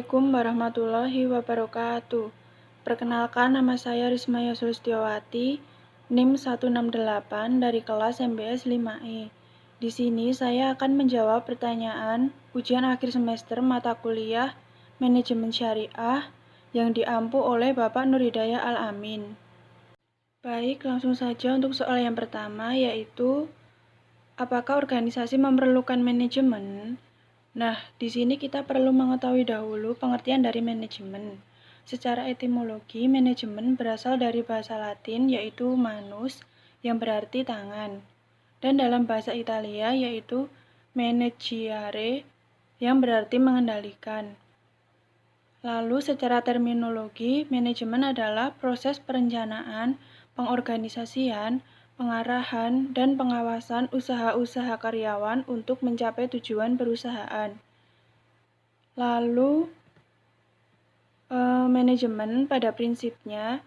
Assalamualaikum warahmatullahi wabarakatuh. Perkenalkan, nama saya Rismaya Sulistiowati, NIM 168 dari kelas MBS 5E. Di sini saya akan menjawab pertanyaan ujian akhir semester mata kuliah Manajemen Syariah yang diampu oleh Bapak Nur Hidayah Al-Amin. Baik, langsung saja untuk soal yang pertama, yaitu apakah organisasi memerlukan manajemen? Nah, di sini kita perlu mengetahui dahulu pengertian dari manajemen. Secara etimologi, manajemen berasal dari bahasa Latin yaitu manus yang berarti tangan. Dan dalam bahasa Italia yaitu managere yang berarti mengendalikan. Lalu secara terminologi, manajemen adalah proses perencanaan, pengorganisasian, pengarahan, dan pengawasan usaha-usaha karyawan untuk mencapai tujuan perusahaan. Lalu, manajemen pada prinsipnya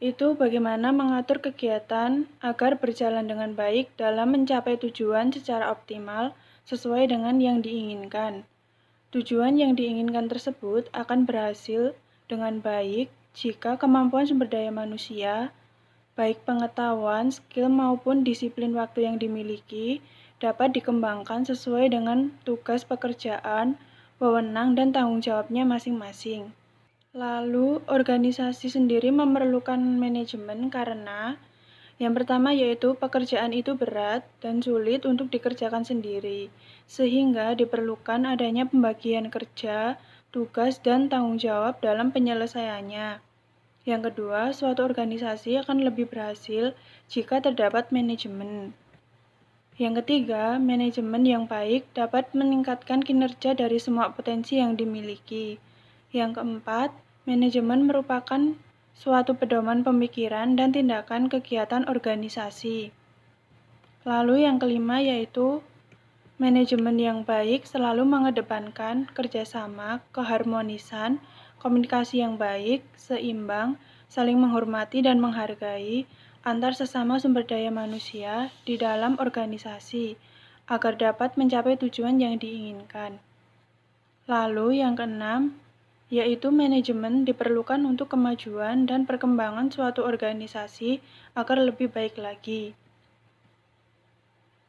itu bagaimana mengatur kegiatan agar berjalan dengan baik dalam mencapai tujuan secara optimal sesuai dengan yang diinginkan. Tujuan yang diinginkan tersebut akan berhasil dengan baik jika kemampuan sumber daya manusia, baik pengetahuan, skill maupun disiplin waktu yang dimiliki, dapat dikembangkan sesuai dengan tugas pekerjaan, wewenang, dan tanggung jawabnya masing-masing. Lalu, organisasi sendiri memerlukan manajemen karena yang pertama yaitu pekerjaan itu berat dan sulit untuk dikerjakan sendiri, sehingga diperlukan adanya pembagian kerja, tugas, dan tanggung jawab dalam penyelesaiannya. Yang kedua, suatu organisasi akan lebih berhasil jika terdapat manajemen. Yang ketiga, manajemen yang baik dapat meningkatkan kinerja dari semua potensi yang dimiliki. Yang keempat, manajemen merupakan suatu pedoman pemikiran dan tindakan kegiatan organisasi. Lalu yang kelima yaitu manajemen yang baik selalu mengedepankan kerjasama, keharmonisan, komunikasi yang baik, seimbang, saling menghormati dan menghargai antar sesama sumber daya manusia di dalam organisasi agar dapat mencapai tujuan yang diinginkan. Lalu yang keenam, yaitu manajemen diperlukan untuk kemajuan dan perkembangan suatu organisasi agar lebih baik lagi.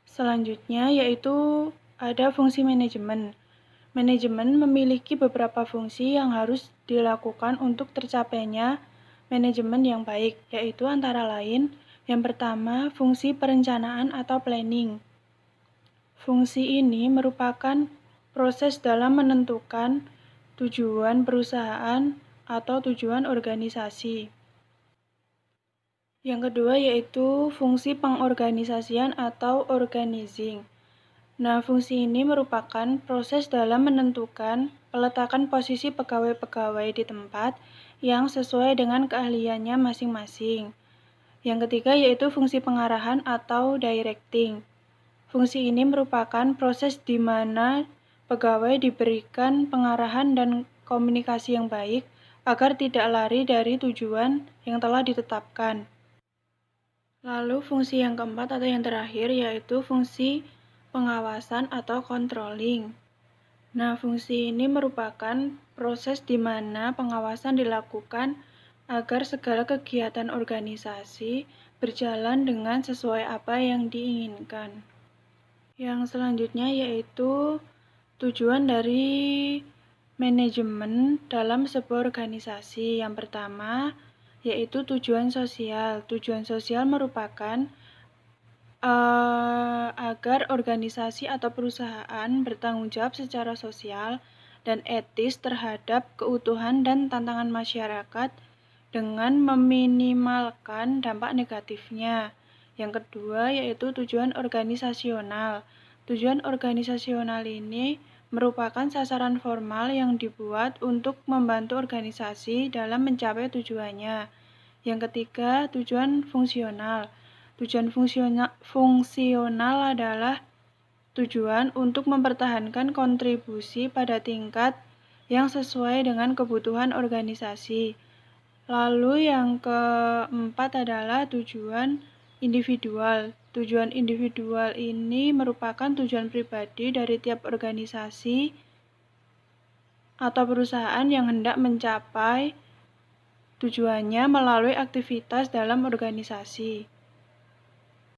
Selanjutnya yaitu ada fungsi manajemen. Manajemen memiliki beberapa fungsi yang harus dilakukan untuk tercapainya manajemen yang baik, yaitu antara lain yang pertama fungsi perencanaan atau planning. Fungsi ini merupakan proses dalam menentukan tujuan perusahaan atau tujuan organisasi. Yang kedua yaitu fungsi pengorganisasian atau organizing. Nah, fungsi ini merupakan proses dalam menentukan peletakan posisi pegawai-pegawai di tempat yang sesuai dengan keahliannya masing-masing. Yang ketiga yaitu fungsi pengarahan atau directing. Fungsi ini merupakan proses di mana pegawai diberikan pengarahan dan komunikasi yang baik agar tidak lari dari tujuan yang telah ditetapkan. Lalu fungsi yang keempat atau yang terakhir yaitu fungsi pengawasan atau controlling. Nah, fungsi ini merupakan proses di mana pengawasan dilakukan agar segala kegiatan organisasi berjalan dengan sesuai apa yang diinginkan. Yang selanjutnya yaitu tujuan dari manajemen dalam sebuah organisasi. Yang pertama yaitu tujuan sosial. Tujuan sosial merupakan agar organisasi atau perusahaan bertanggung jawab secara sosial dan etis terhadap keutuhan dan tantangan masyarakat dengan meminimalkan dampak negatifnya. Yang kedua yaitu tujuan organisasional. Tujuan organisasional ini merupakan sasaran formal yang dibuat untuk membantu organisasi dalam mencapai tujuannya. Yang ketiga, tujuan fungsional. Tujuan fungsional adalah tujuan untuk mempertahankan kontribusi pada tingkat yang sesuai dengan kebutuhan organisasi. Lalu yang keempat adalah tujuan individual. Tujuan individual ini merupakan tujuan pribadi dari tiap organisasi atau perusahaan yang hendak mencapai tujuannya melalui aktivitas dalam organisasi.